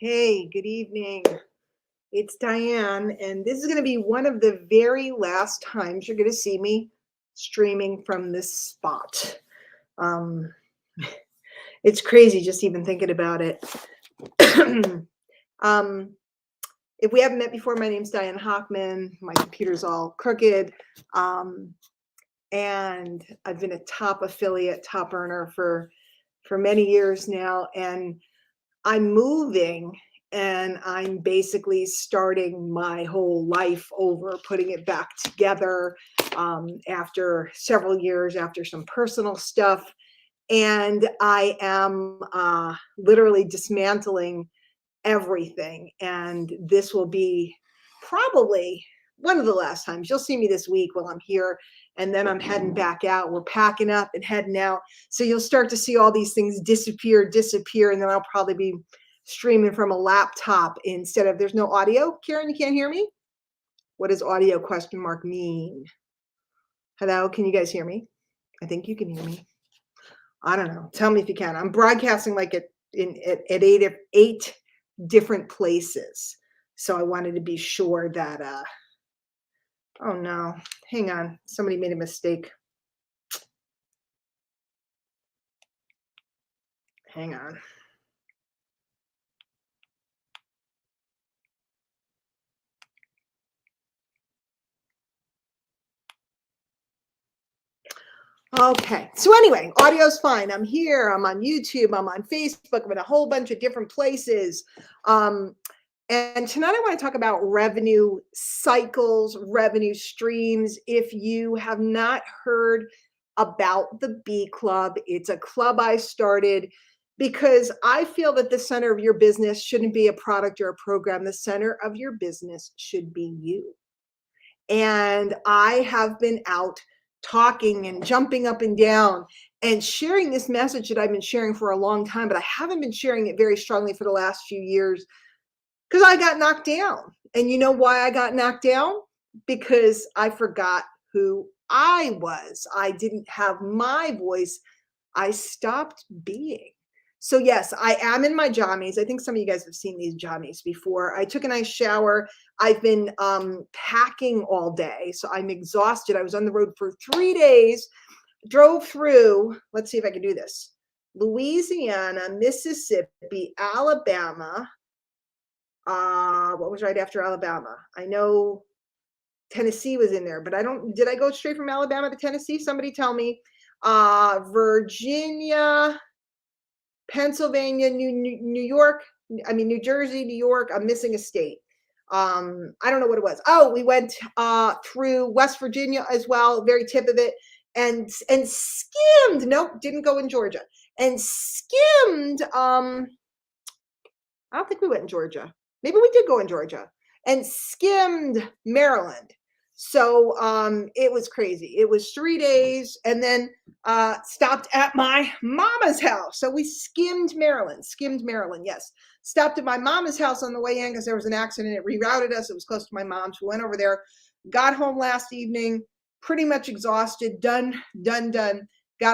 Hey, good evening. It's Diane, and this is going to be one of the very last times you're going to see me streaming from this spot. Um, it's crazy just even thinking about it. um, if we haven't met before, my name's Diane Hochman. My computer's all crooked. Um, and I've been a top affiliate, top earner for many years now. And I'm moving and I'm basically starting my whole life over, putting it back together after several years, after some personal stuff. And I am literally dismantling everything. And this will be probably one of the last times you'll see me this week while I'm here. And then I'm heading back out. We're packing up and heading out. So you'll start to see all these things disappear. And then I'll probably be streaming from a laptop instead of, there's no audio. Karen, you can't hear me? What does audio question mark mean? Hello, can you guys hear me? I think you can hear me. I don't know. Tell me if you can. I'm broadcasting like at eight different places. So I wanted to be sure that, oh no, hang on. Somebody made a mistake. Hang on. Okay. So anyway, audio's fine. I'm here. I'm on YouTube. I'm on Facebook. I'm in a whole bunch of different places. And tonight I want to talk about revenue cycles, revenue streams. If you have not heard about the BeClub, it's a club I started because I feel that the center of your business shouldn't be a product or a program. The center of your business should be you. And I have been out talking and jumping up and down and sharing this message that I've been sharing for a long time, but I haven't been sharing it very strongly for the last few years because I got knocked down. And you know why I got knocked down? Because I forgot who I was. I didn't have my voice. I stopped being. So yes, I am in my jammies. I think some of you guys have seen these jammies before. I took a nice shower. I've been packing all day, so I'm exhausted. I was on the road for 3 days, drove through, let's see if I can do this, Louisiana, Mississippi, Alabama. What was right after Alabama? I know Tennessee was in there, but did I go straight from Alabama to Tennessee? Somebody tell me. Virginia, Pennsylvania, New York, New Jersey, New York. I'm missing a state. I don't know what it was. Oh, we went through West Virginia as well, very tip of it, and skimmed. Nope, didn't go in Georgia. And skimmed. I don't think we went in Georgia. Maybe we did go in Georgia and skimmed Maryland. So it was crazy. It was 3 days and then stopped at my mama's house. So we skimmed Maryland, yes. Stopped at my mama's house on the way in because there was an accident. It rerouted us. It was close to my mom's. We went over there, got home last evening, pretty much exhausted, done. Got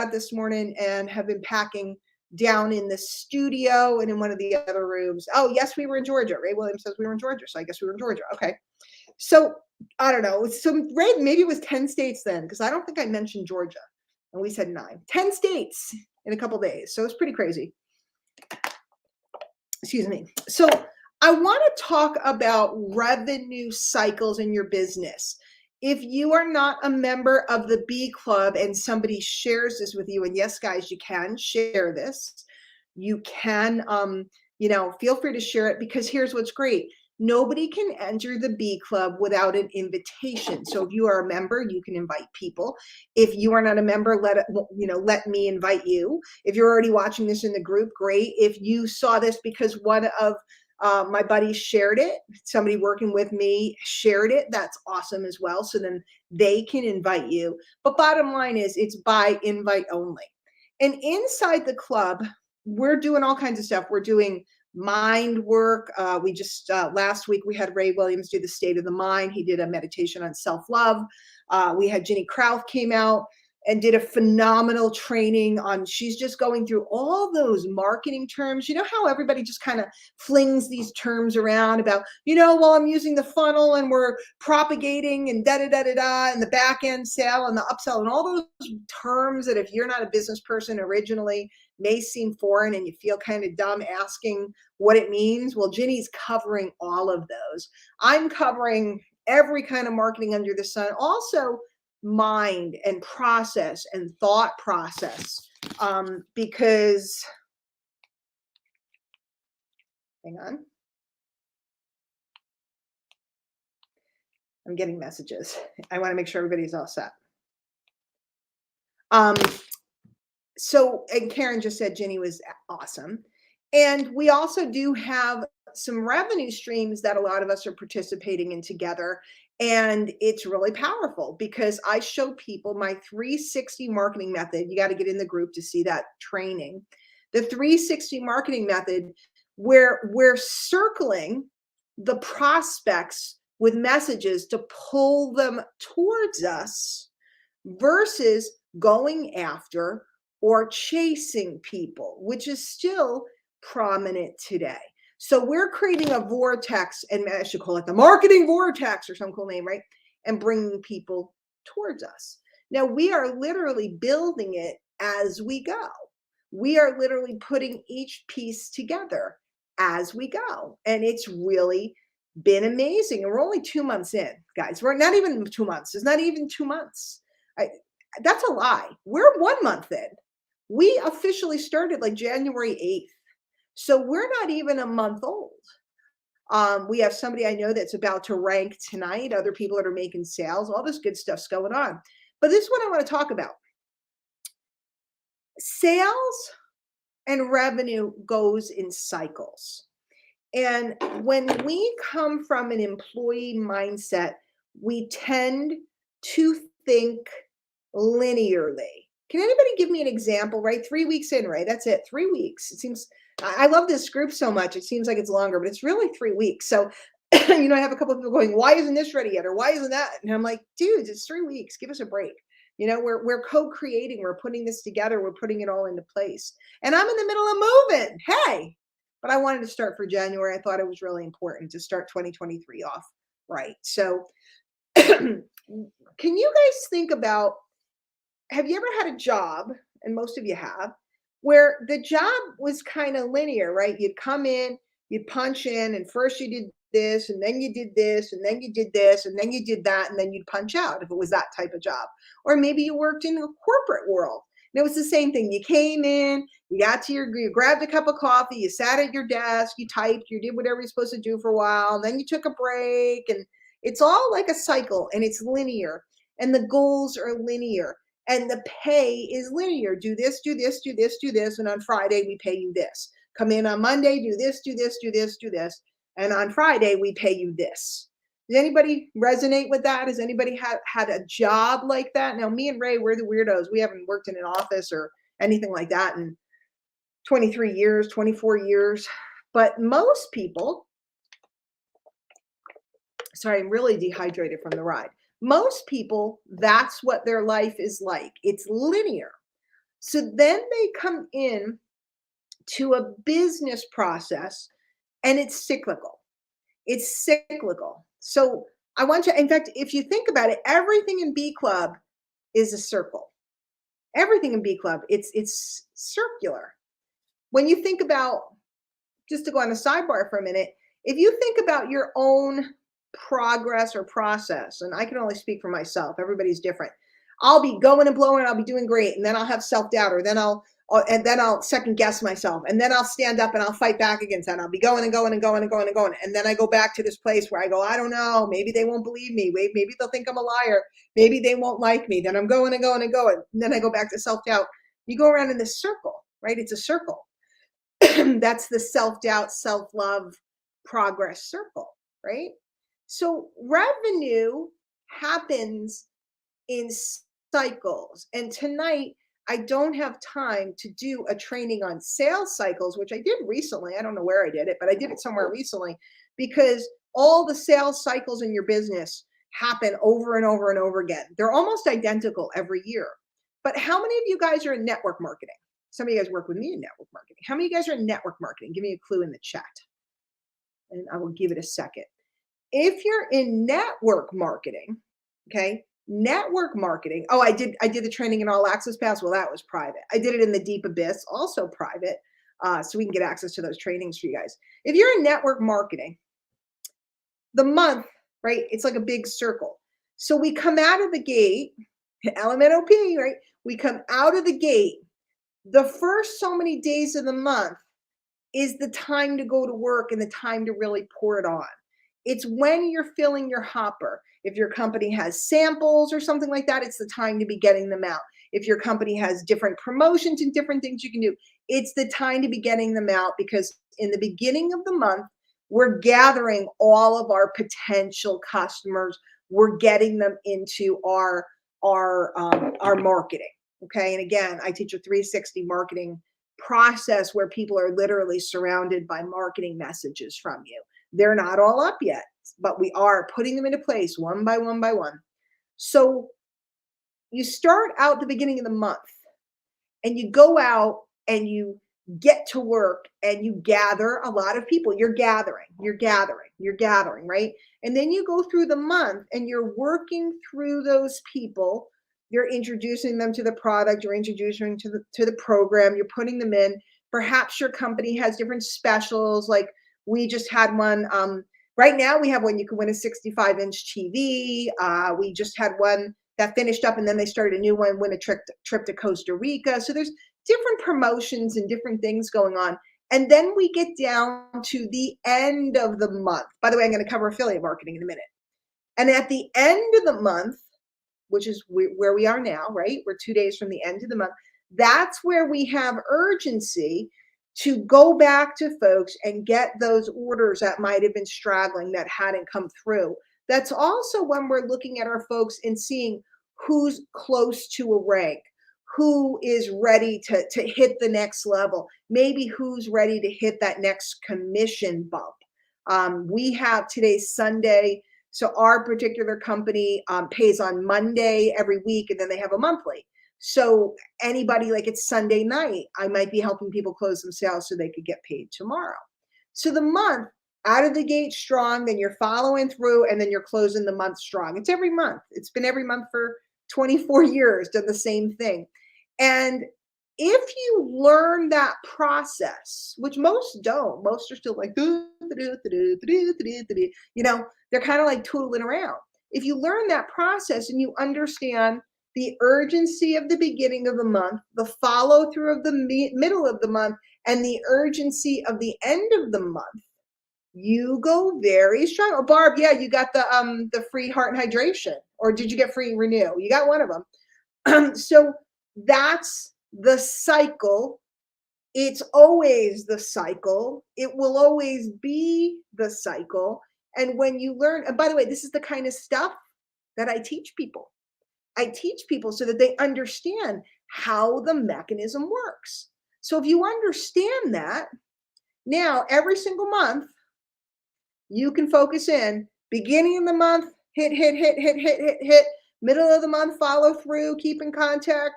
it this morning and have been packing down in the studio and in one of the other rooms. Oh, yes, we were in Georgia. Ray Williams says we were in Georgia. So I guess we were in Georgia. Okay. So I don't know. Ray, maybe it was 10 states then, because I don't think I mentioned Georgia. And we said 9. 10 states in a couple days. So it's pretty crazy. Excuse me. So I want to talk about revenue cycles in your business. If you are not a member of the BeClub and somebody shares this with you, and yes, guys, you can share this. You can, feel free to share it because here's what's great. Nobody can enter the BeClub without an invitation. So if you are a member, you can invite people. If you are not a member, let me invite you. If you're already watching this in the group, great. If you saw this because one of my buddies shared it, somebody working with me shared it, that's awesome as well. So then they can invite you. But bottom line is it's by invite only. And inside the club, we're doing all kinds of stuff. We're doing mind work. We just last week we had Ray Williams do the state of the mind. He did a meditation on self-love. We had Jenny Krauth came out and did a phenomenal training on, she's just going through all those marketing terms. You know how everybody just kind of flings these terms around about, well, I'm using the funnel and we're propagating and da da da da da, and the back end sale and the upsell and all those terms that if you're not a business person originally may seem foreign and you feel kind of dumb asking what it means. Well, Ginny's covering all of those. I'm covering every kind of marketing under the sun. Also, mind and process and thought process, because hang on, I'm getting messages. I want to make sure everybody's all set. So, and Karen just said Ginny was awesome, and we also do have some revenue streams that a lot of us are participating in together. And it's really powerful because I show people my 360 marketing method. You got to get in the group to see that training. The 360 marketing method, where we're circling the prospects with messages to pull them towards us versus going after or chasing people, which is still prominent today. So we're creating a vortex, and I should call it the marketing vortex or some cool name, right? And bringing people towards us. Now we are literally building it as we go. We are literally putting each piece together as we go. And it's really been amazing. And we're only 2 months in, guys. We're not even 2 months. It's not even 2 months. That's a lie. We're 1 month in. We officially started like January 8th. So we're not even a month old. We have somebody I know that's about to rank tonight, other people that are making sales, all this good stuff's going on. But this is what I want to talk about. Sales and revenue goes in cycles. And when we come from an employee mindset, we tend to think linearly. Can anybody give me an example, right? 3 weeks in, right? That's it. 3 weeks. It seems, I love this group so much. It seems like it's longer, but it's really 3 weeks. So, I have a couple of people going, why isn't this ready yet? Or why isn't that? And I'm like, dudes, it's 3 weeks. Give us a break. We're co-creating. We're putting this together. We're putting it all into place. And I'm in the middle of moving. Hey, but I wanted to start for January. I thought it was really important to start 2023 off right. So can you guys think about, have you ever had a job, and most of you have, where the job was kind of linear, right? You'd come in, you'd punch in, and first you did this, and then you did this, and then you did this, and then you did that, and then you'd punch out if it was that type of job. Or maybe you worked in a corporate world. And it was the same thing. You came in, you grabbed a cup of coffee, you sat at your desk, you typed, you did whatever you're supposed to do for a while, and then you took a break, and it's all like a cycle, and it's linear, and the goals are linear. And the pay is linear. Do this, do this, do this, do this. And on Friday, we pay you this. Come in on Monday, do this, do this, do this, do this. And on Friday, we pay you this. Does anybody resonate with that? Has anybody had a job like that? Now, me and Ray, we're the weirdos. We haven't worked in an office or anything like that in 23 years, 24 years. But most people, sorry, I'm really dehydrated from the ride. Most people, that's what their life is like. It's linear. So then they come in to a business process and it's cyclical. It's cyclical. So I want to, in fact, if you think about it, everything in BeClub is a circle. Everything in BeClub, it's circular. When you think about, just to go on a sidebar for a minute, if you think about your own progress or process, and I can only speak for myself, everybody's different. I'll be going and blowing, I'll be doing great, and then I'll have self-doubt, or then I'll second guess myself, and then I'll stand up and I'll fight back against that. I'll be going and going and going and going and going, and then I go back to this place where I go, I don't know, maybe they won't believe me, maybe they'll think I'm a liar, maybe they won't like me. Then I'm going and going and going, and then I go back to self-doubt. You go around in this circle, right? It's a circle. That's the self-doubt, self-love, progress circle, right? So revenue happens in cycles. And tonight, I don't have time to do a training on sales cycles, which I did recently. I don't know where I did it, but I did it somewhere recently, because all the sales cycles in your business happen over and over and over again. They're almost identical every year. But how many of you guys are in network marketing? Some of you guys work with me in network marketing. How many of you guys are in network marketing? Give me a clue in the chat, and I will give it a second. If you're in network marketing, okay, network marketing. Oh, I did the training in All Access Pass. Well, that was private. I did it in the Deep Abyss, also private, so we can get access to those trainings for you guys. If you're in network marketing, the month, right? It's like a big circle. So we come out of the gate, LMNOP, right? We come out of the gate. The first so many days of the month is the time to go to work and the time to really pour it on. It's when you're filling your hopper. If your company has samples or something like that, it's the time to be getting them out. If your company has different promotions and different things you can do, it's the time to be getting them out, because in the beginning of the month, we're gathering all of our potential customers. We're getting them into our marketing. Okay. And again, I teach a 360 marketing process where people are literally surrounded by marketing messages from you. They're not all up yet, but we are putting them into place one by one by one. So you start out the beginning of the month and you go out and you get to work and you gather a lot of people. You're gathering, right? And then you go through the month and you're working through those people. You're introducing them to the product, you're introducing them to the program, you're putting them in. Perhaps your company has different specials. Like we just had one. Right now we have one, you can win a 65-inch TV. We just had one that finished up, and then they started a new one, win a trip to Costa Rica. So there's different promotions and different things going on. And then we get down to the end of the month. By the way, I'm going to cover affiliate marketing in a minute. And at the end of the month, which is where we are now, right? We're 2 days from the end of the month. That's where we have urgency to go back to folks and get those orders that might have been straggling, that hadn't come through. That's also when we're looking at our folks and seeing who's close to a rank, who is ready to hit the next level, maybe who's ready to hit that next commission bump. We have today's Sunday. So our particular company pays on Monday every week, and then they have a monthly. So anybody, like it's Sunday night, I might be helping people close some sales so they could get paid tomorrow. So the month, out of the gate strong, then you're following through, and then you're closing the month strong. It's every month. It's been every month for 24 years, done the same thing. And if you learn that process, which most don't, most are still like, you know, they're kind of like tootling around. If you learn that process and you understand the urgency of the beginning of the month, the follow through of the middle of the month, and the urgency of the end of the month, you go very strong. Oh, Barb, yeah, you got the free heart and hydration, or did you get free renew? You got one of them. So that's the cycle. It's always the cycle. It will always be the cycle. And when you learn, and by the way, this is the kind of stuff that I teach people. I teach people so that they understand how the mechanism works. So if you understand that, now every single month, you can focus in. Beginning of the month, hit. Middle of the month, follow through, keep in contact,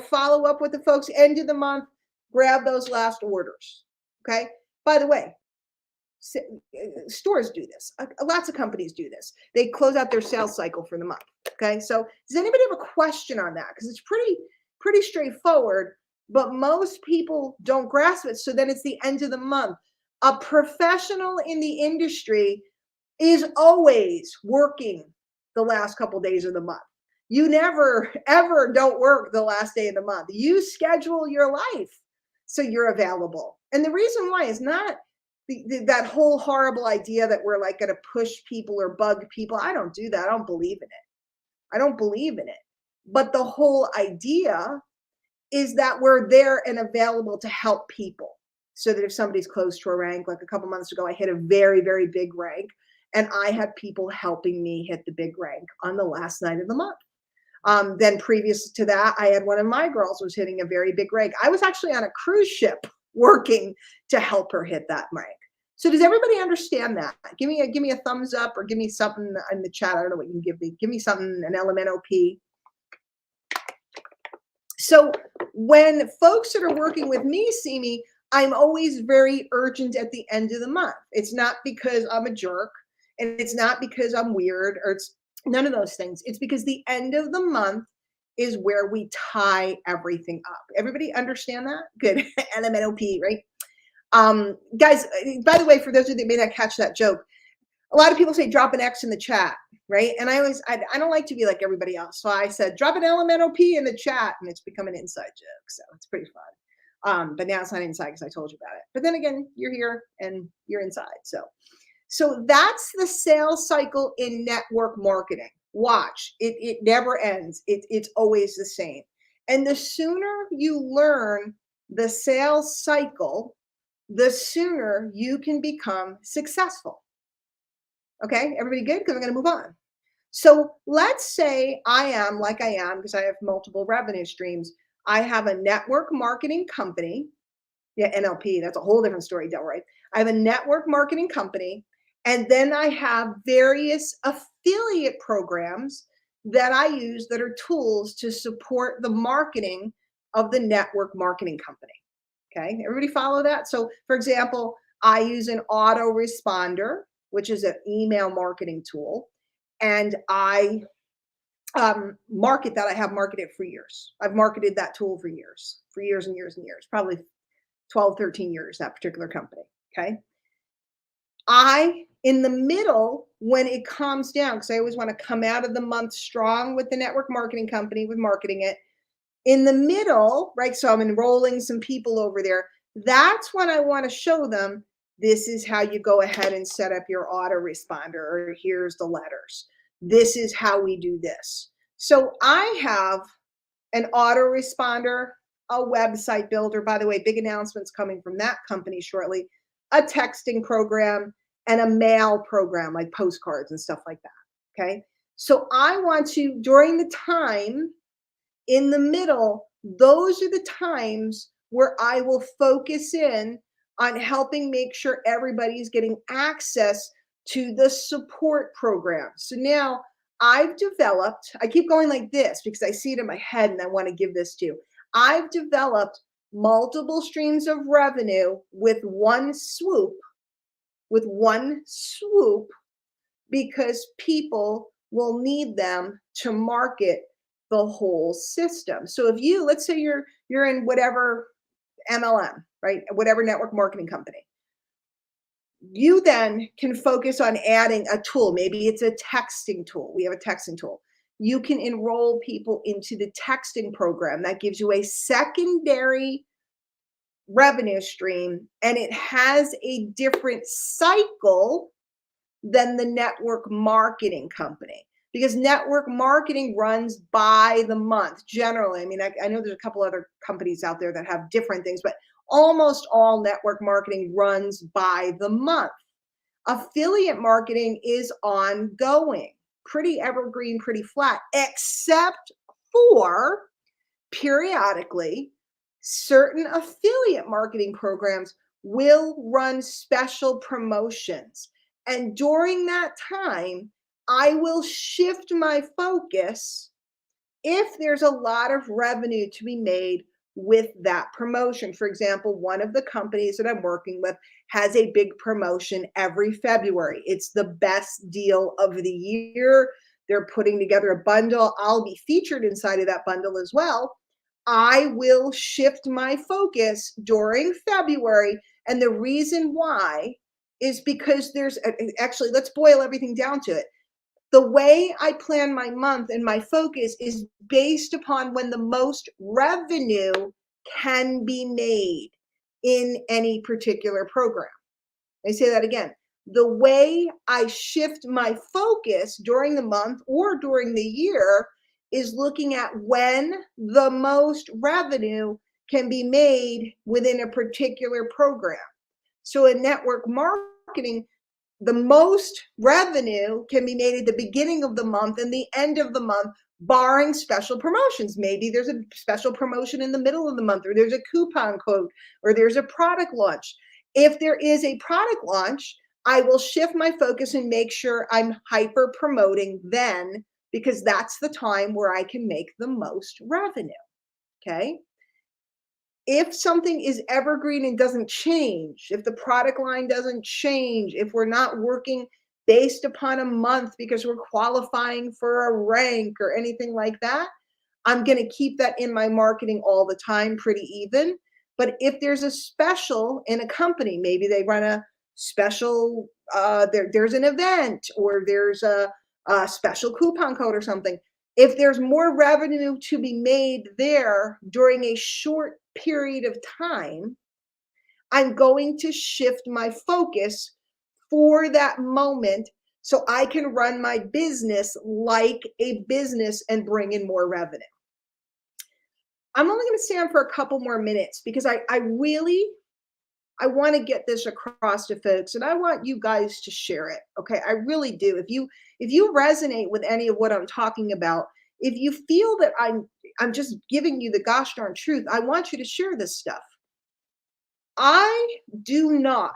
follow up with the folks. End of the month, grab those last orders. Okay. By the way, stores do this. Lots of companies do this. They close out their sales cycle for the month. Okay. So does anybody have a question on that? Because it's pretty straightforward, but most people don't grasp it. So then it's the end of the month. A professional in the industry is always working the last couple days of the month. You never, ever don't work the last day of the month. You schedule your life so you're available. And the reason why is not that whole horrible idea that we're like going to push people or bug people. I don't do that. I don't believe in it. But the whole idea is that we're there and available to help people. So that if somebody's close to a rank, like a couple months ago, I hit a very, very big rank, and I had people helping me hit the big rank on the last night of the month. Then previous to that, I had one of my girls was hitting a very big rank. I was actually on a cruise ship working to help her hit that rank. So does everybody understand that? Give me a thumbs up, or give me something in the chat. I don't know what you can give me. Give me something, an LMNOP. So when folks that are working with me see me, I'm always very urgent at the end of the month. It's not because I'm a jerk, and it's not because I'm weird, or it's none of those things. It's because the end of the month is where we tie everything up. Everybody understand that? Good. LMNOP, right? Guys, by the way, for those of you that may not catch that joke, a lot of people say drop an X in the chat, right? And I don't like to be like everybody else. So I said, drop an LMNOP in the chat, and it's become an inside joke. So it's pretty fun. But now it's not inside because I told you about it. But then again, you're here and you're inside. So that's the sales cycle in network marketing. Watch, it never ends. It's always the same. And the sooner you learn the sales cycle, the sooner you can become successful. Okay, everybody good? Because I'm going to move on. So let's say I am like I am because I have multiple revenue streams. I have a network marketing company. Yeah, NLP, that's a whole different story, Delroy. I have a network marketing company, and then I have various affiliate programs that I use that are tools to support the marketing of the network marketing company. Okay, everybody follow that? So, for example, I use an autoresponder, which is an email marketing tool, and I market that. I have marketed for years. I've marketed that tool for years and years and years, probably 12, 13 years, that particular company. Okay. In the middle, when it calms down, because I always want to come out of the month strong with the network marketing company, with marketing it. In the middle, right? So I'm enrolling some people over there. That's when I want to show them this is how you go ahead and set up your autoresponder, or here's the letters. This is how we do this. So I have an autoresponder, a website builder. By the way, big announcements coming from that company shortly, a texting program, and a mail program like postcards and stuff like that. Okay. So I want to, during the time in the middle, those are the times where I will focus in on helping make sure everybody's getting access to the support program. So now I've developed, I keep going like this because I see it in my head and I want to give this to you. I've developed multiple streams of revenue with one swoop, because people will need them to market the whole system. So if you, let's say you're in whatever MLM, right? Whatever network marketing company. You then can focus on adding a tool. Maybe it's a texting tool. We have a texting tool. You can enroll people into the texting program. That gives you a secondary revenue stream, and it has a different cycle than the network marketing company, because network marketing runs by the month generally. I mean, I know there's a couple other companies out there that have different things, but almost all network marketing runs by the month. Affiliate marketing is ongoing, pretty evergreen, pretty flat, except for periodically certain affiliate marketing programs will run special promotions. And during that time, I will shift my focus if there's a lot of revenue to be made with that promotion. For example, one of the companies that I'm working with has a big promotion every February. It's the best deal of the year. They're putting together a bundle. I'll be featured inside of that bundle as well. I will shift my focus during February. And the reason why is because there's actually, let's boil everything down to it. The way I plan my month and my focus is based upon when the most revenue can be made in any particular program. I say that again. The way I shift my focus during the month or during the year is looking at when the most revenue can be made within a particular program. So in network marketing, the most revenue can be made at the beginning of the month and the end of the month, barring special promotions. Maybe there's a special promotion in the middle of the month, or there's a coupon code, or there's a product launch. If there is a product launch, I will shift my focus and make sure I'm hyper promoting then, because that's the time where I can make the most revenue. Okay. If something is evergreen and doesn't change, if the product line doesn't change, if we're not working based upon a month because we're qualifying for a rank or anything like that, I'm going to keep that in my marketing all the time pretty even. But if there's a special in a company, maybe they run a special, there's an event or there's a special coupon code or something. If there's more revenue to be made there during a short period of time, I'm going to shift my focus for that moment so I can run my business like a business and bring in more revenue. I'm only going to stay on for a couple more minutes because I really I want to get this across to folks and I want you guys to share it. Okay? I really do. If you resonate with any of what I'm talking about, if you feel that I'm just giving you the gosh darn truth, I want you to share this stuff. I do not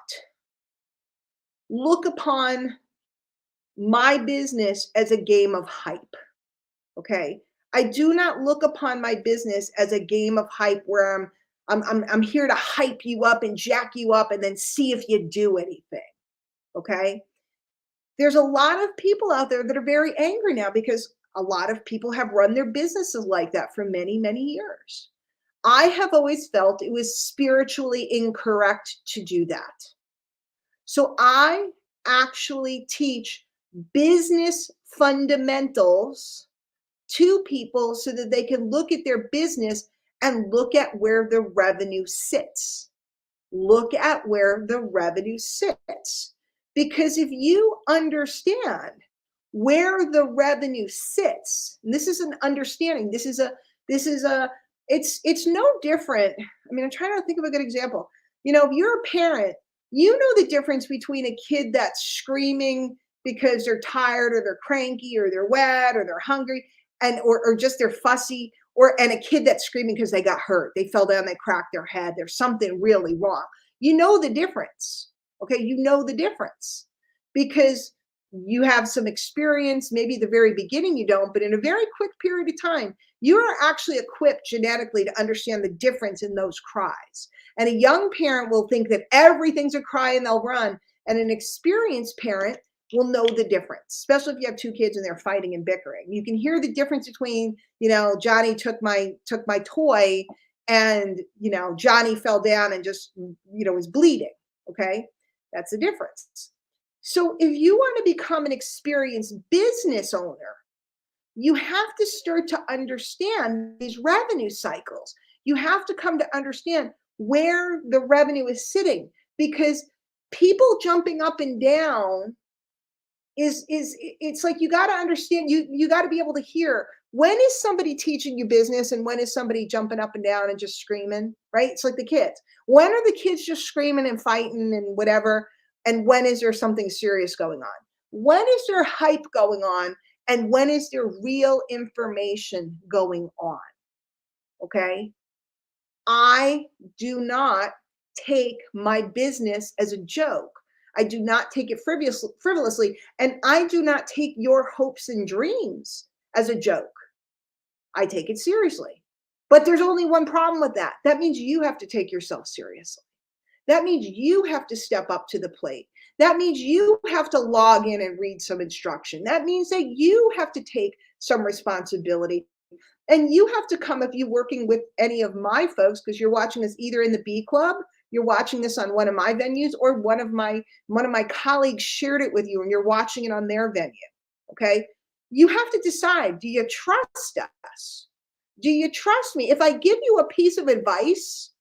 look upon my business as a game of hype. Okay. I do not look upon my business as a game of hype where I'm here to hype you up and jack you up and then see if you do anything. Okay. There's a lot of people out there that are very angry now because a lot of people have run their businesses like that for many, many years. I have always felt it was spiritually incorrect to do that. So I actually teach business fundamentals to people so that they can look at their business and look at where the revenue sits. Look at where the revenue sits. Because if you understand where the revenue sits, and this is an understanding, it's no different. I mean, I'm trying to think of a good example. If you're a parent, you know the difference between a kid that's screaming because they're tired or they're cranky or they're wet or they're hungry and or just they're fussy and a kid that's screaming because they got hurt. They fell down, they cracked their head. There's something really wrong. You know the difference. Okay, you know the difference because you have some experience. Maybe the very beginning you don't, but in a very quick period of time, you are actually equipped genetically to understand the difference in those cries. And a young parent will think that everything's a cry and they'll run. And an experienced parent will know the difference, especially if you have two kids and they're fighting and bickering. You can hear the difference between, Johnny took my toy and, Johnny fell down and just, was bleeding. Okay. That's the difference. So if you want to become an experienced business owner, you have to start to understand these revenue cycles. You have to come to understand where the revenue is sitting because people jumping up and down it's like you got to understand, you got to be able to hear when is somebody teaching you business and when is somebody jumping up and down and just screaming, right? It's like the kids. When are the kids just screaming and fighting and whatever? And when is there something serious going on? When is there hype going on? And when is there real information going on? Okay. I do not take my business as a joke. I do not take it frivolously, and I do not take your hopes and dreams as a joke. I take it seriously. But there's only one problem with that. That means you have to take yourself seriously. That means you have to step up to the plate. That means you have to log in and read some instruction. That means that you have to take some responsibility. And you have to come if you're working with any of my folks, because you're watching this either in the BeClub, you're watching this on one of my venues, or one of my colleagues shared it with you and you're watching it on their venue. Okay. You have to decide, do you trust us? Do you trust me? If I give you a piece of advice,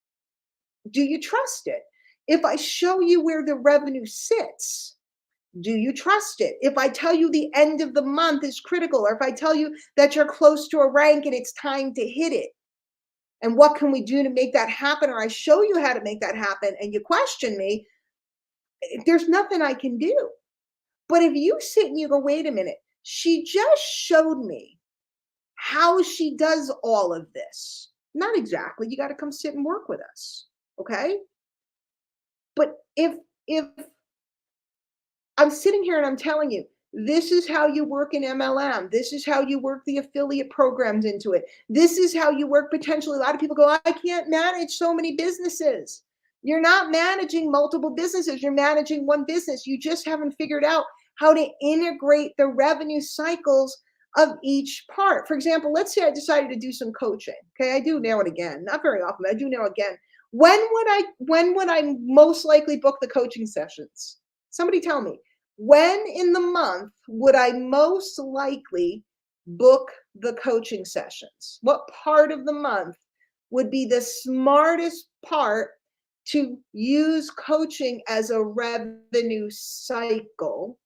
do you trust it? If I show you where the revenue sits, do you trust it? If I tell you the end of the month is critical, or if I tell you that you're close to a rank and it's time to hit it, and what can we do to make that happen, or I show you how to make that happen and you question me, there's nothing I can do. But if you sit and you go, wait a minute, she just showed me how she does all of this. Not exactly. You got to come sit and work with us. Okay. But if I'm sitting here and I'm telling you, This is how you work in MLM. This is how you work the affiliate programs into it. This is how you work potentially. A lot of people go, I can't manage so many businesses. You're not managing multiple businesses. You're managing one business. You just haven't figured out how to integrate the revenue cycles of each part. For example, let's say I decided to do some coaching. Okay, I do now and again, not very often, but I do now and again. When would I most likely book the coaching sessions? Somebody tell me. When in the month would I most likely book the coaching sessions? What part of the month would be the smartest part to use coaching as a revenue cycle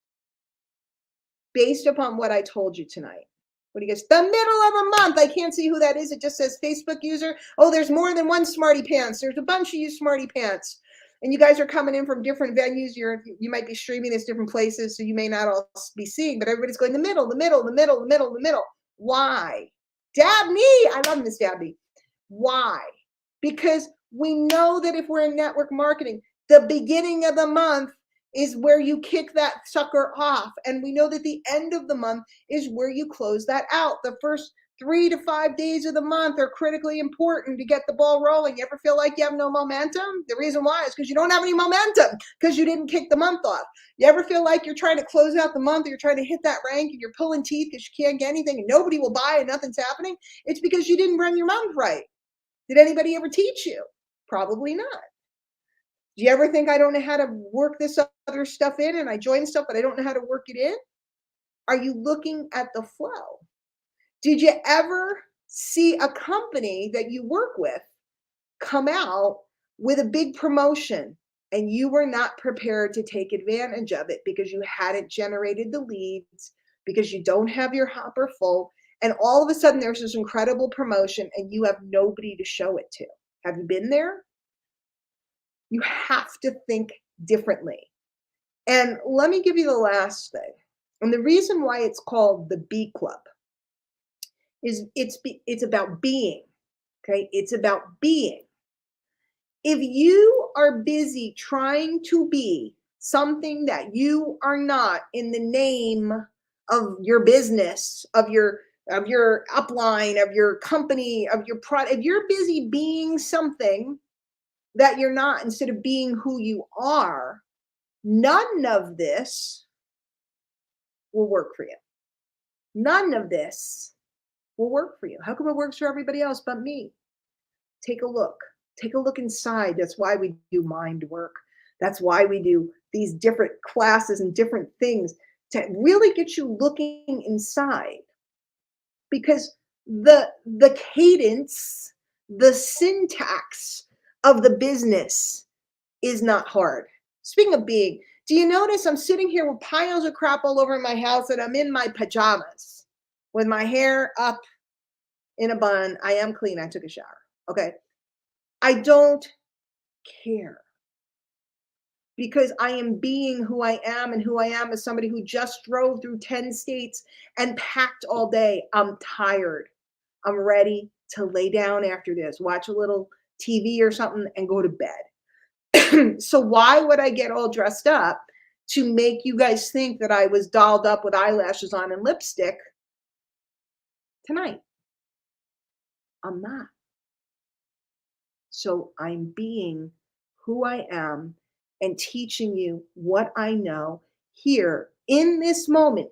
based upon what I told you tonight? What do you guys? The middle of the month. I can't see who that is. It just says Facebook user. Oh, there's more than one Smarty Pants. There's a bunch of you Smarty Pants. And you guys are coming in from different venues. You might be streaming this different places, so you may not all be seeing, but everybody's going the middle, the middle, the middle, the middle, the middle. Why? Dabney. I love Miss Dabney. Why? Because we know that if we're in network marketing, the beginning of the month is where you kick that sucker off. And we know that the end of the month is where you close that out. The first 3 to 5 days of the month are critically important to get the ball rolling. You ever feel like you have no momentum? The reason why is because you don't have any momentum, because you didn't kick the month off. You ever feel like you're trying to close out the month, or you're trying to hit that rank, and you're pulling teeth because you can't get anything and nobody will buy and nothing's happening? It's because you didn't run your month right. Did anybody ever teach you? Probably not. Do you ever think I don't know how to work this other stuff in, and I join stuff, but I don't know how to work it in? Are you looking at the flow? Did you ever see a company that you work with come out with a big promotion and you were not prepared to take advantage of it because you hadn't generated the leads, because you don't have your hopper full, and all of a sudden there's this incredible promotion and you have nobody to show it to? Have you been there? You have to think differently. And let me give you the last thing. And the reason why it's called the BeClub is it's about being. Okay? It's about being. If you are busy trying to be something that you are not in the name of your business, of your upline, of your company, of your product, if you're busy being something that you're not, instead of being who you are, none of this will work for you. None of this will work for you. How come it works for everybody else but me? Take a look. Take a look inside. That's why we do mind work. That's why we do these different classes and different things, to really get you looking inside. Because the cadence, the syntax of the business is not hard. Speaking of being, do you notice I'm sitting here with piles of crap all over my house and I'm in my pajamas with my hair up in a bun? I am clean. I took a shower. Okay. I don't care, because I am being who I am, and who I am is somebody who just drove through 10 states and packed all day. I'm tired. I'm ready to lay down after this, watch a little TV or something, and go to bed. So why would I get all dressed up to make you guys think that I was dolled up with eyelashes on and lipstick tonight? I'm not. So I'm being who I am and teaching you what I know here in this moment,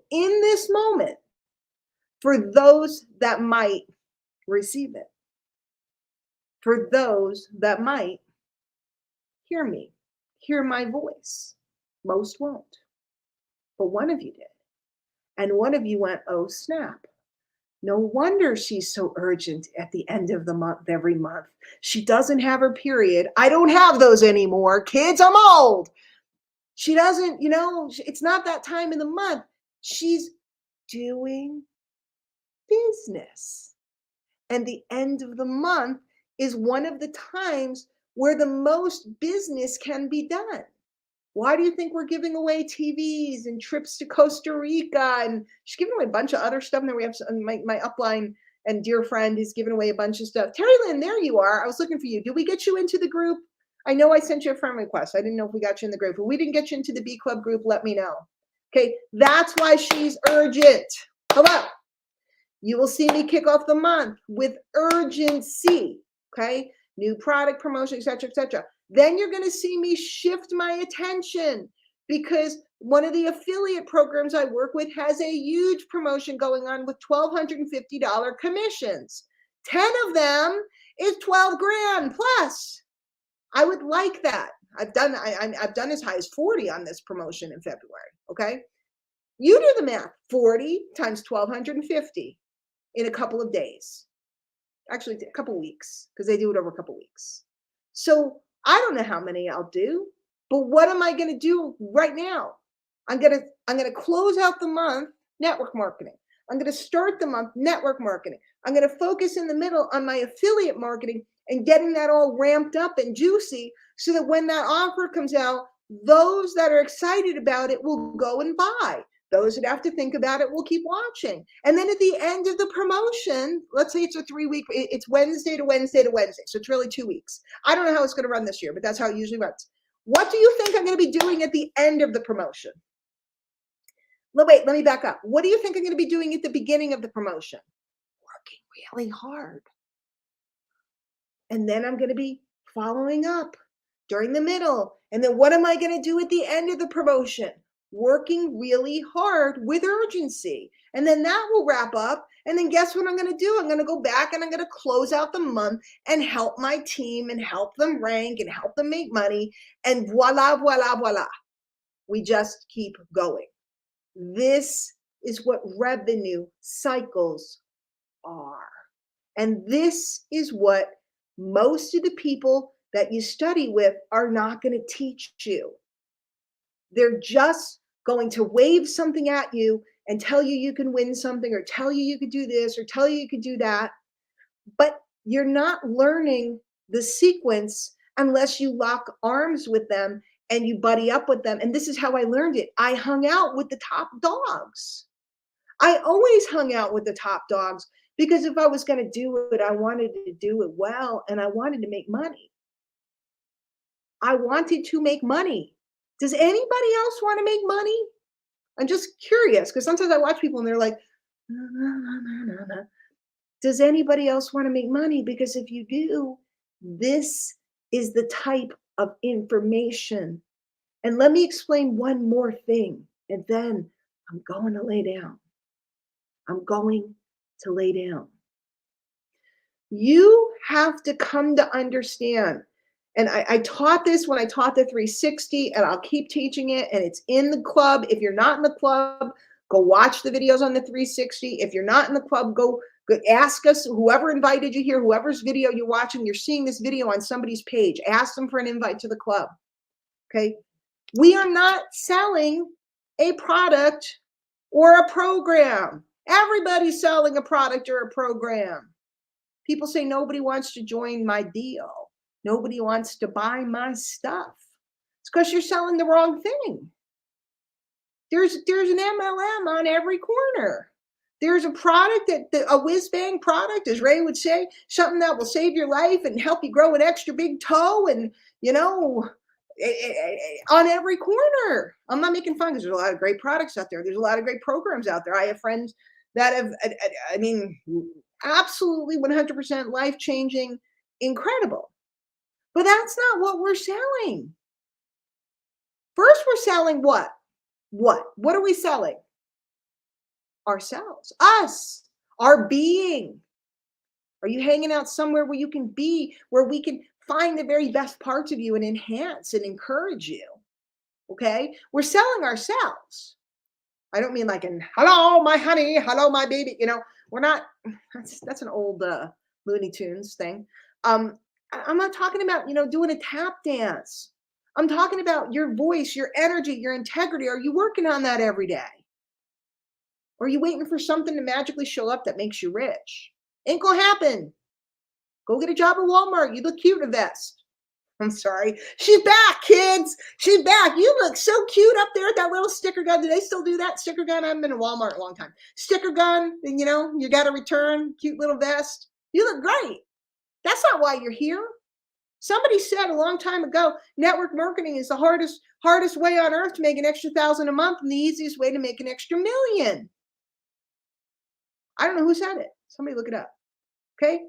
for those that might receive it, for those that might hear me, hear my voice. Most won't, but one of you did. And one of you went, oh snap. No wonder she's so urgent at the end of the month, every month. She doesn't have her period. I don't have those anymore. Kids, I'm old. She doesn't, it's not that time in the month. She's doing business. And the end of the month is one of the times where the most business can be done. Why do you think we're giving away TVs and trips to Costa Rica? And she's giving away a bunch of other stuff. And then we have my upline and dear friend is giving away a bunch of stuff. Terry Lynn, there you are. I was looking for you. Did we get you into the group? I know I sent you a friend request. I didn't know if we got you in the group. If we didn't get you into the BeClub group, let me know. Okay, that's why she's urgent. Hello. You will see me kick off the month with urgency. Okay, new product promotion, etc., etc. Then you're going to see me shift my attention because one of the affiliate programs I work with has a huge promotion going on with $1,250 commissions. 10 of them is 12 grand plus. I would like that. I've done as high as 40 on this promotion in February. Okay, you do the math. 40 times 1,250 in a couple of days. Actually, a couple weeks, because they do it over a couple weeks. So I don't know how many I'll do, but what am I going to do right now? I'm going to close out the month network marketing. I'm going to start the month network marketing. I'm going to focus in the middle on my affiliate marketing and getting that all ramped up and juicy so that when that offer comes out, those that are excited about it will go and buy. Those that have to think about it will keep watching. And then at the end of the promotion, let's say it's a 3-week, it's Wednesday to Wednesday to Wednesday. So it's really 2 weeks. I don't know how it's going to run this year, but that's how it usually runs. What do you think I'm going to be doing at the end of the promotion? Wait, let me back up. What do you think I'm going to be doing at the beginning of the promotion? Working really hard. And then I'm going to be following up during the middle. And then what am I going to do at the end of the promotion? Working really hard with urgency. And then that will wrap up. And then guess what I'm going to do? I'm going to go back and I'm going to close out the month and help my team and help them rank and help them make money. And voila, voila, voila. We just keep going. This is what revenue cycles are. And this is what most of the people that you study with are not going to teach you. They're just going to wave something at you and tell you you can win something or tell you you could do this or tell you you could do that. But you're not learning the sequence unless you lock arms with them and you buddy up with them. And this is how I learned it. I hung out with the top dogs. I always hung out with the top dogs because if I was going to do it, I wanted to do it well and I wanted to make money. I wanted to make money. Does anybody else want to make money? I'm just curious because sometimes I watch people and they're like, does anybody else want to make money? Because if you do, this is the type of information. And let me explain one more thing, and then I'm going to lay down. I'm going to lay down. You have to come to understand. And I taught this when I taught the 360, and I'll keep teaching it, and it's in the club. If you're not in the club, go watch the videos on the 360. If you're not in the club, go ask us, whoever invited you here, whoever's video you're watching, you're seeing this video on somebody's page, ask them for an invite to the club, okay? We are not selling a product or a program. Everybody's selling a product or a program. People say nobody wants to join my deal. Nobody wants to buy my stuff. It's because you're selling the wrong thing. There's an MLM on every corner. There's a product a whiz-bang product, as Ray would say, something that will save your life and help you grow an extra big toe and, on every corner. I'm not making fun because there's a lot of great products out there. There's a lot of great programs out there. I have friends that have, absolutely 100% life-changing, incredible. But that's not what we're selling. First, we're selling what? What are we selling? Ourselves, us, our being. Are you hanging out somewhere where you can be, where we can find the very best parts of you and enhance and encourage you? Okay? We're selling ourselves. I don't mean like hello, my honey, hello, my baby. We're not, that's an old Looney Tunes thing. I'm not talking about, doing a tap dance. I'm talking about your voice, your energy, your integrity. Are you working on that every day? Or are you waiting for something to magically show up that makes you rich? Ain't gonna happen. Go get a job at Walmart. You look cute in a vest. I'm sorry. She's back, kids. She's back. You look so cute up there with that little sticker gun. Do they still do that? Sticker gun? I haven't been to Walmart in a long time. Sticker gun, and you got to return. Cute little vest. You look great. That's not why you're here. Somebody said a long time ago, network marketing is the hardest way on earth to make an extra 1,000 a month and the easiest way to make an extra million. I don't know who said it. Somebody look it up. Okay.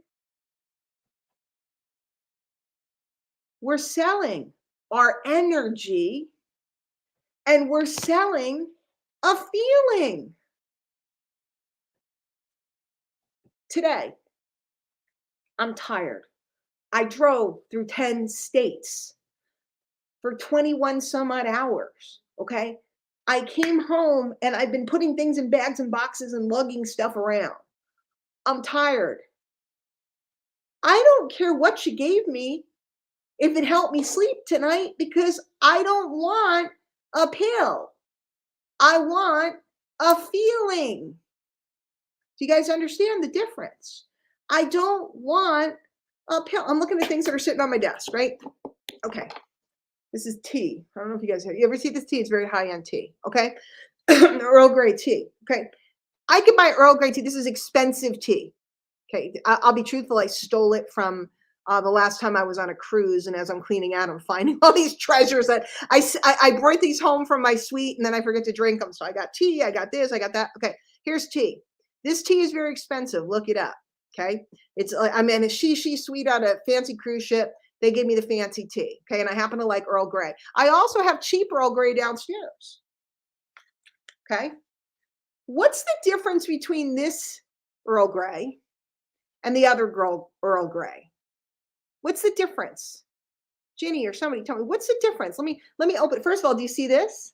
We're selling our energy and we're selling a feeling. Today, I'm tired. I drove through 10 states for 21 some odd hours. Okay. I came home and I've been putting things in bags and boxes and lugging stuff around. I'm tired. I don't care what you gave me if it helped me sleep tonight because I don't want a pill. I want a feeling. Do you guys understand the difference? I don't want a pill. I'm looking at things that are sitting on my desk, right? Okay. This is tea. I don't know if you guys have. You ever see this tea? It's very high-end tea. Okay. Earl Grey tea. Okay. I can buy Earl Grey tea. This is expensive tea. Okay. I'll be truthful. I stole it from the last time I was on a cruise. And as I'm cleaning out, I'm finding all these treasures that I brought these home from my suite and then I forget to drink them. So I got tea. I got this. I got that. Okay. Here's tea. This tea is very expensive. Look it up. Okay. It's I'm in a she suite on a fancy cruise ship. They gave me the fancy tea. Okay. And I happen to like Earl Grey. I also have cheap Earl Grey downstairs. Okay. What's the difference between this Earl Grey and the other Earl Grey? What's the difference? Ginny or somebody tell me, what's the difference? Let me open. First of all, do you see this?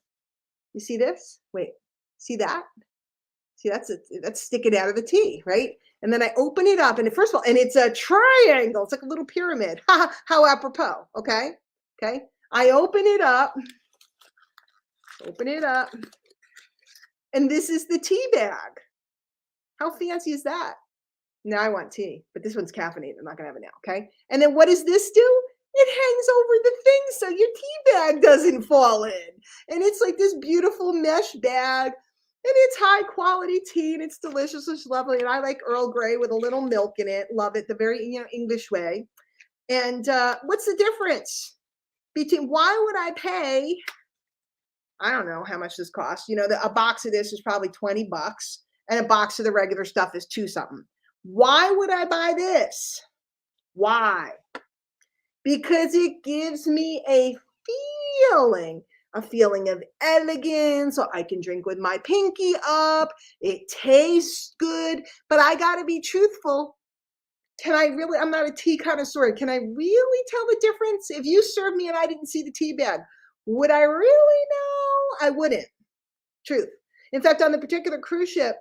You see this? Wait, see that? See, that's sticking out of the tea, right? And then I open it up, and first of all, and it's a triangle. It's like a little pyramid. How apropos, okay? Okay. I open it up, and this is the tea bag. How fancy is that? Now I want tea, but this one's caffeinated. I'm not gonna have it now, okay? And then what does this do? It hangs over the thing so your tea bag doesn't fall in. And it's like this beautiful mesh bag. And it's high quality tea and it's delicious. It's lovely. And I like Earl Grey with a little milk in it. Love it. The very English way. And what's the difference between why would I pay? I don't know how much this costs. A box of this is probably $20 and a box of the regular stuff is $2 something. Why would I buy this? Why? Because it gives me a feeling of elegance, so I can drink with my pinky up. It tastes good, but I got to be truthful. I'm not a tea connoisseur. Can I really tell the difference? If you served me and I didn't see the tea bag, would I really know? I wouldn't. Truth. In fact, on the particular cruise ship,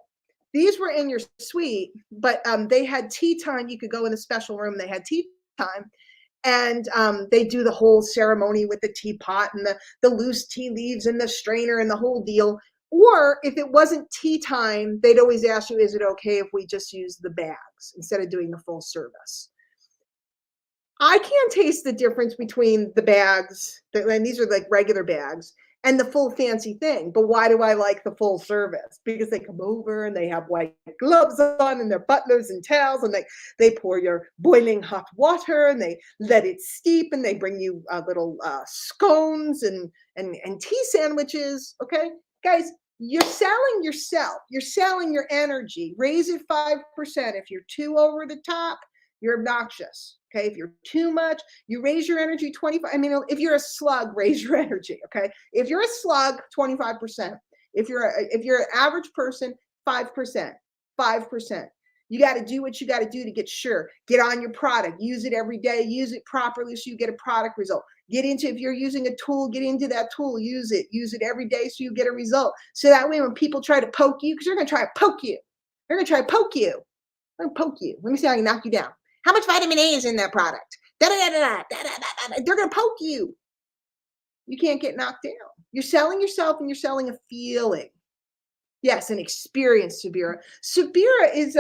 these were in your suite, but they had tea time. You could go in the special room. They had tea time. And they do the whole ceremony with the teapot and the loose tea leaves and the strainer and the whole deal. Or if it wasn't tea time, they'd always ask you, is it okay if we just use the bags instead of doing the full service? I can't taste the difference between the bags, and these are like regular bags, and the full fancy thing. But why do I like the full service? Because they come over and they have white gloves on and their butlers and towels, and they pour your boiling hot water and they let it steep and they bring you little scones and tea sandwiches. Okay, guys, you're selling yourself. You're selling your energy. Raise it 5%. If you're too over the top, you're obnoxious. Okay, if you're too much, you raise your energy 25. I mean, if you're a slug, raise your energy. Okay, if you're a slug, 25%. If you're an average person, 5%. 5%. You got to do what you got to do to get sure. Get on your product. Use it every day. Use it properly so you get a product result. If you're using a tool, get into that tool. Use it. Use it every day so you get a result. So that way, when people try to poke you, because they're going to try to poke you, they're going to try to poke you. I'm going to poke you. Let me see how I can knock you down. How much vitamin A is in that product? They're going to poke you. You can't get knocked down. You're selling yourself and you're selling a feeling. Yes, an experience, Sabira. Sabira is,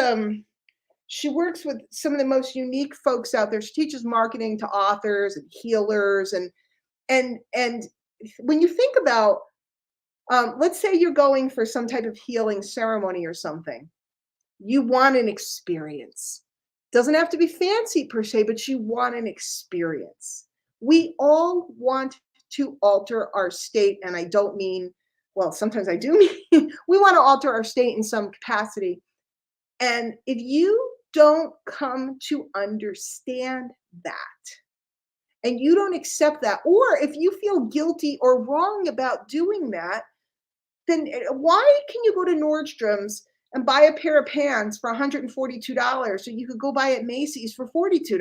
she works with some of the most unique folks out there. She teaches marketing to authors and healers. And when you think about, let's say you're going for some type of healing ceremony or something, you want an experience. Doesn't have to be fancy per se, but you want an experience. We all want to alter our state, and I don't mean, well, sometimes I do mean we want to alter our state in some capacity. And if you don't come to understand that, and you don't accept that, or if you feel guilty or wrong about doing that, then why can you go to Nordstrom's and buy a pair of pants for $142 so you could go buy at Macy's for $42?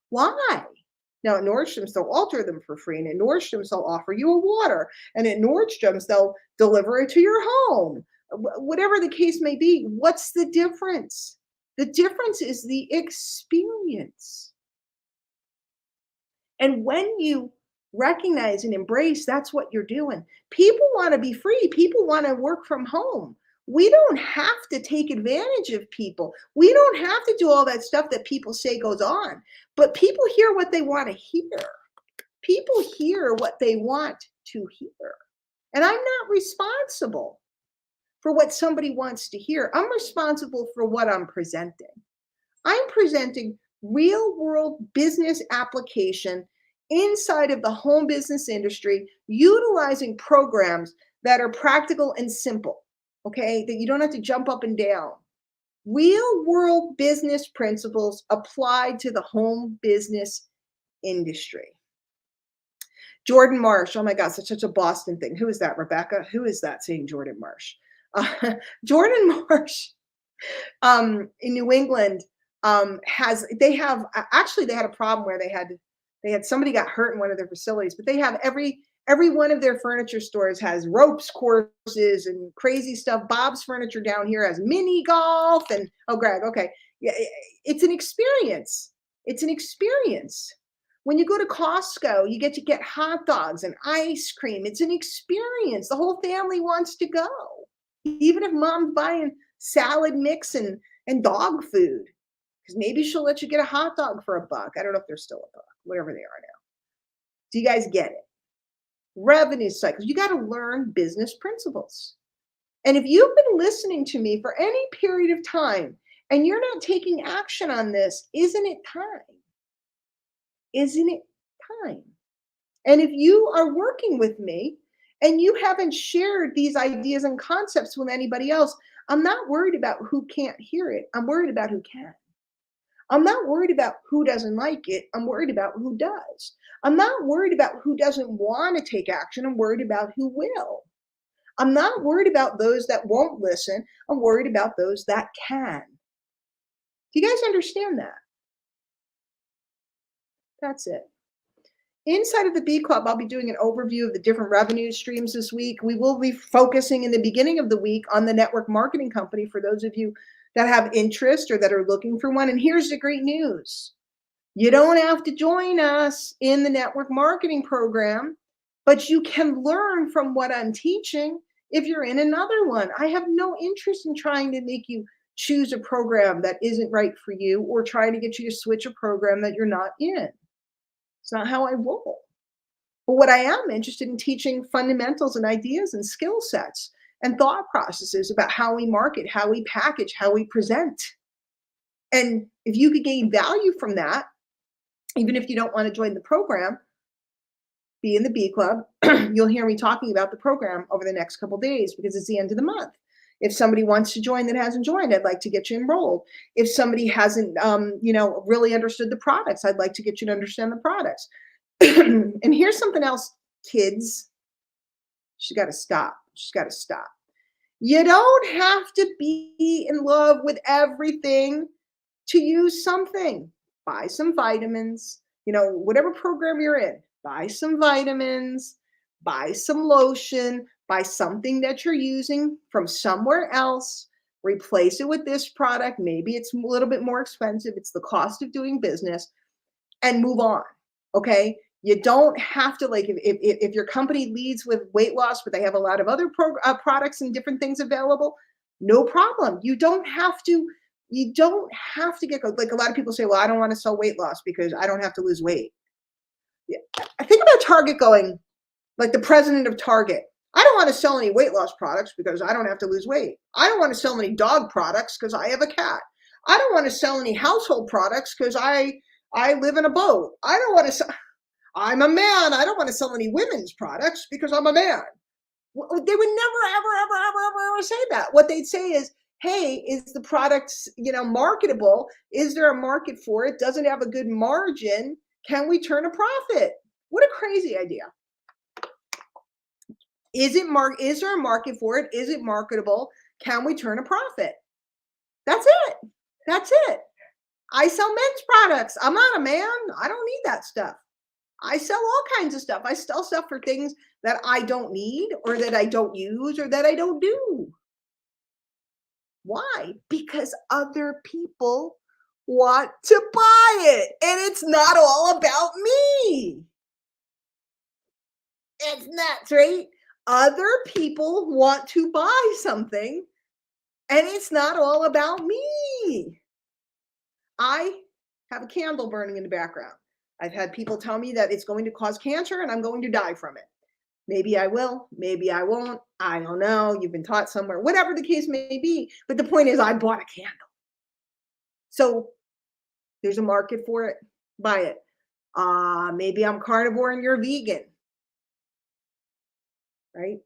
Why? Now at Nordstrom's, they'll alter them for free, and at Nordstrom's, they'll offer you a water, and at Nordstrom's, they'll deliver it to your home. Whatever the case may be, what's the difference? The difference is the experience. And when you recognize and embrace that's what you're doing, people want to be free. People want to work from home. We don't have to take advantage of people. We don't have to do all that stuff that people say goes on. But people hear what they want to hear. People hear what they want to hear. And I'm not responsible for what somebody wants to hear. I'm responsible for what I'm presenting. I'm presenting real world business application inside of the home business industry, utilizing programs that are practical and simple, okay? That you don't have to jump up and down. Real world business principles applied to the home business industry. Jordan Marsh, oh my God, such a Boston thing. Who is that, Rebecca? Who is that saying Jordan Marsh? Jordan Marsh in New England they had a problem where they had somebody got hurt in one of their facilities, but they have every one of their furniture stores has ropes courses and crazy stuff. Bob's Furniture down here has mini golf and, oh, Greg, okay. Yeah, it's an experience. It's an experience. When you go to Costco, you get hot dogs and ice cream. It's an experience. The whole family wants to go. Even if mom's buying salad mix and dog food, because maybe she'll let you get a hot dog for $1. I don't know if they're still $1, whatever they are now. Do you guys get it? Revenue cycles. You got to learn business principles. And if you've been listening to me for any period of time and you're not taking action on this, isn't it time? Isn't it time? And if you are working with me and you haven't shared these ideas and concepts with anybody else, I'm not worried about who can't hear it. I'm worried about who can. I'm not worried about who doesn't like it. I'm worried about who does. I'm not worried about who doesn't want to take action. I'm worried about who will. I'm not worried about those that won't listen. I'm worried about those that can. Do you guys understand that? That's it. Inside of the BeClub, I'll be doing an overview of the different revenue streams this week. We will be focusing in the beginning of the week on the network marketing company for those of you that have interest or that are looking for one. And here's the great news. You don't have to join us in the network marketing program, but you can learn from what I'm teaching if you're in another one. I have no interest in trying to make you choose a program that isn't right for you or trying to get you to switch a program that you're not in. It's not how I roll. But what I am interested in teaching fundamentals and ideas and skill sets and thought processes about how we market, how we package, how we present. And if you could gain value from that, even if you don't want to join the program, be in the BeClub. You'll hear me talking about the program over the next couple of days because it's the end of the month. If somebody wants to join that hasn't joined, I'd like to get you enrolled. If somebody hasn't, really understood the products, I'd like to get you to understand the products. And here's something else, kids. She's got to stop. She's got to stop. You don't have to be in love with everything to use something. Buy some vitamins, whatever program you're in, buy some vitamins, buy some lotion, buy something that you're using from somewhere else, replace it with this product. Maybe it's a little bit more expensive. It's the cost of doing business, and move on. Okay. You don't have to, like, if your company leads with weight loss, but they have a lot of other products and different things available, no problem. You don't have to get, like, a lot of people say, well, I don't want to sell weight loss because I don't have to lose weight. Yeah. I think about Target going, like the president of Target, I don't want to sell any weight loss products because I don't have to lose weight. I don't want to sell any dog products because I have a cat. I don't want to sell any household products because I live in a boat. I don't want to sell. I'm a man. I don't want to sell any women's products because I'm a man. They would never, ever, ever, ever, ever, ever say that. What they'd say is, hey, is the product, marketable? Is there a market for it? Does it have a good margin? Can we turn a profit? What a crazy idea. Is there a market for it? Is it marketable? Can we turn a profit? That's it. That's it. I sell men's products. I'm not a man. I don't need that stuff. I sell all kinds of stuff. I sell stuff for things that I don't need or that I don't use or that I don't do. Why? Because other people want to buy it and it's not all about me. It's nuts, right? Other people want to buy something and it's not all about me. I have a candle burning in the background. I've had people tell me that it's going to cause cancer and I'm going to die from it. Maybe I will, maybe I won't. I don't know. You've been taught somewhere, whatever the case may be. But the point is, I bought a candle. So there's a market for it. Buy it. Maybe I'm carnivore and you're vegan. Right?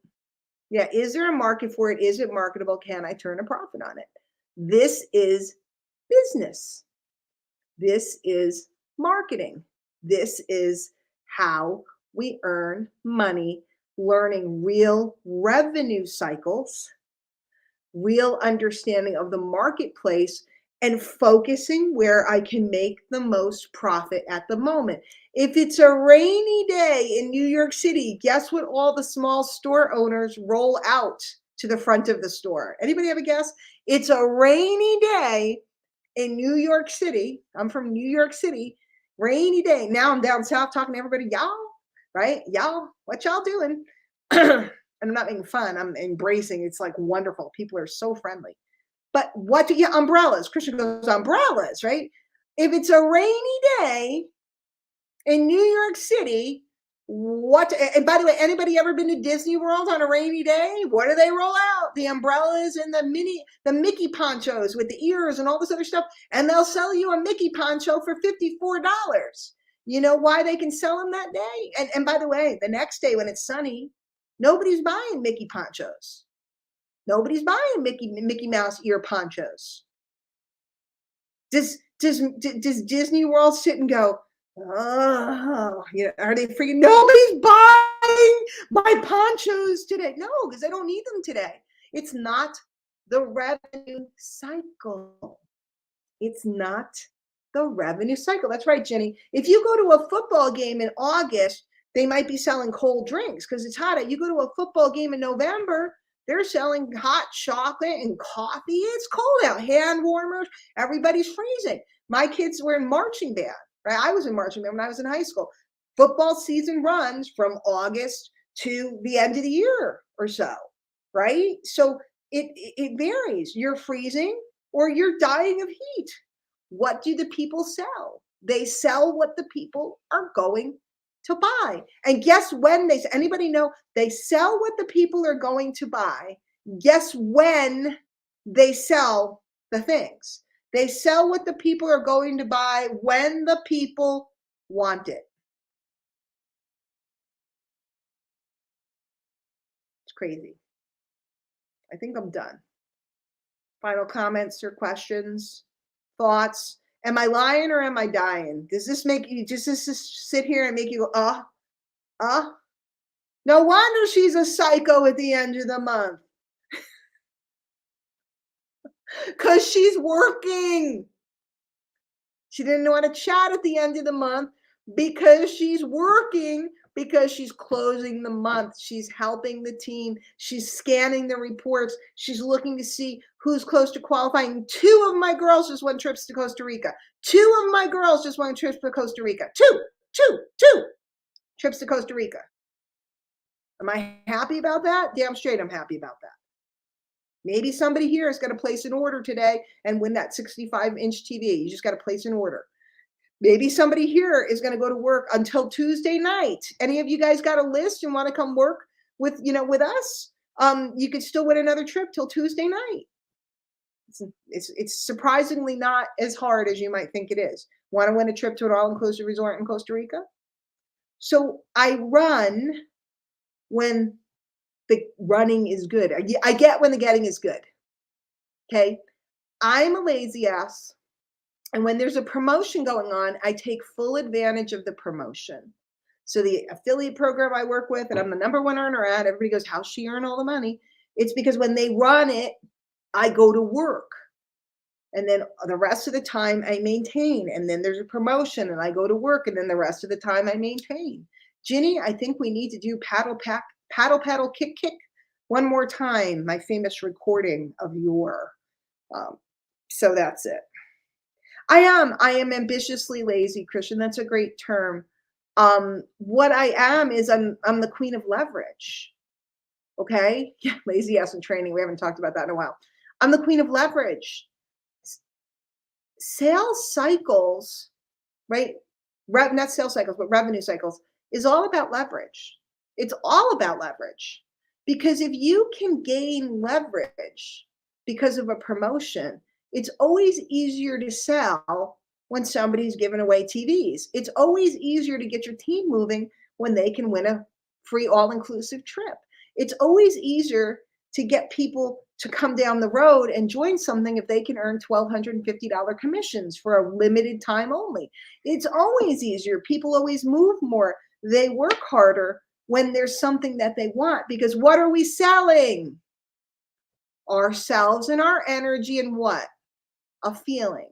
Yeah. Is there a market for it? Is it marketable? Can I turn a profit on it? This is business. This is marketing. This is how we earn money, learning real revenue cycles, real understanding of the marketplace, and focusing where I can make the most profit at the moment. If it's a rainy day in New York City, guess what all the small store owners roll out to the front of the store? Anybody have a guess? It's a rainy day in New York City. I'm from New York City. Rainy day. Now I'm down south talking to everybody. Y'all, right? Y'all, what y'all doing? And I'm not making fun. I'm embracing. It's like wonderful. People are so friendly. But what do you umbrellas? Christian goes, umbrellas, right? If it's a rainy day in New York City, what, and by the way, anybody ever been to Disney World on a rainy day? What do they roll out? The umbrellas and the Mickey ponchos with the ears and all this other stuff. And they'll sell you a Mickey poncho for $54. You know why they can sell them that day? And by the way, the next day when it's sunny, nobody's buying Mickey ponchos. Nobody's buying Mickey Mouse ear ponchos. Does Disney World sit and go, oh, are they freaking? Nobody's buying my ponchos today. No, because I don't need them today. It's not the revenue cycle. It's not the revenue cycle. That's right, Jenny. If you go to a football game in August, they might be selling cold drinks because it's hot. You go to a football game in November, they're selling hot chocolate and coffee. It's cold out. Hand warmers. Everybody's freezing. My kids were in marching band. Right? I was in marching band when I was in high school. Football season runs from August to the end of the year or so, right? So it varies. You're freezing or you're dying of heat. What do the people sell? They sell what the people are going to buy. And guess when anybody know they sell what the people are going to buy? Guess when they sell the things? They sell what the people are going to buy when the people want it. It's crazy. I think I'm done. Final comments or questions, thoughts? Am I lying or am I dying? Does this make you just sit here and make you go, No wonder she's a psycho at the end of the month. Because she's working. She didn't know how to chat at the end of the month because she's working, because she's closing the month. She's helping the team. She's scanning the reports. She's looking to see who's close to qualifying. 2 of my girls just went trips to Costa Rica. 2 of my girls just went trips to Costa Rica. Two trips to Costa Rica. Am I happy about that? Damn straight I'm happy about that. Maybe somebody here is going to place an order today and win that 65-inch TV. You just got to place an order. Maybe somebody here is going to go to work until Tuesday night. Any of you guys got a list and want to come work with us? You could still win another trip till Tuesday night. It's surprisingly not as hard as you might think it is. Want to win a trip to an all-inclusive resort in Costa Rica? So I run when the running is good. I get when the getting is good. Okay. I'm a lazy ass. And when there's a promotion going on, I take full advantage of the promotion. So the affiliate program I work with, and I'm the number one earner at, everybody goes, how's she earn all the money? It's because when they run it, I go to work. And then the rest of the time I maintain. And then there's a promotion and I go to work. And then the rest of the time I maintain. Ginny, I think we need to do paddle, kick, kick one more time. My famous recording of your. So that's it. I am ambitiously lazy, Christian. That's a great term. What I am is I'm the queen of leverage. Okay. Yeah. Lazy ass in training. We haven't talked about that in a while. I'm the queen of leverage. Sales cycles, right? Not sales cycles, but revenue cycles is all about leverage. It's all about leverage, because if you can gain leverage because of a promotion, it's always easier to sell when somebody's giving away TVs. It's always easier to get your team moving when they can win a free all-inclusive trip. It's always easier to get people to come down the road and join something if they can earn $1,250 commissions for a limited time only. It's always easier. People always move more. They work harder when there's something that they want, because what are we selling? Ourselves and our energy, and what? A feeling.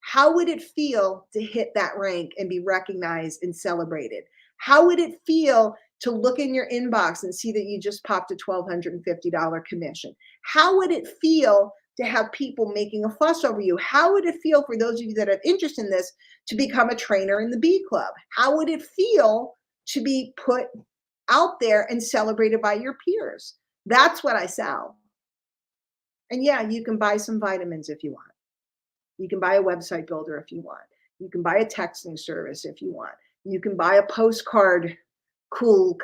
How would it feel to hit that rank and be recognized and celebrated? How would it feel to look in your inbox and see that you just popped a $1,250 commission? How would it feel to have people making a fuss over you? How would it feel for those of you that have interest in this to become a trainer in the BeClub? How would it feel to be put out there and celebrated by your peers? That's what I sell. And yeah, you can buy some vitamins if you want. You can buy a website builder if you want. You can buy a texting service if you want. You can buy a postcard cool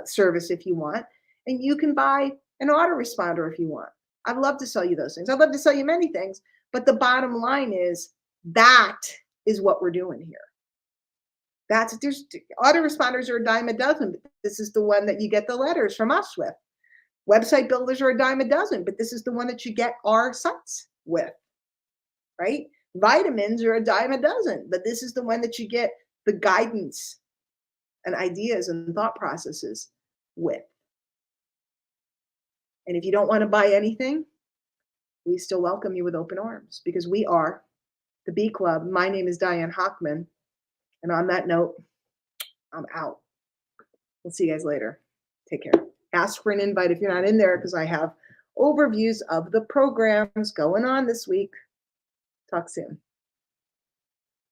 service if you want. And you can buy an autoresponder if you want. I'd love to sell you those things. I'd love to sell you many things. But the bottom line is that is what we're doing here. There's autoresponders are a dime a dozen, but this is the one that you get the letters from us with. Website builders are a dime a dozen, but this is the one that you get our sites with. Right? Vitamins are a dime a dozen, but this is the one that you get the guidance and ideas and thought processes with. And if you don't want to buy anything, we still welcome you with open arms, because we are the BeClub. My name is Diane Hochman. And on that note, I'm out. We'll see you guys later. Take care. Ask for an invite if you're not in there, because I have overviews of the programs going on this week. Talk soon.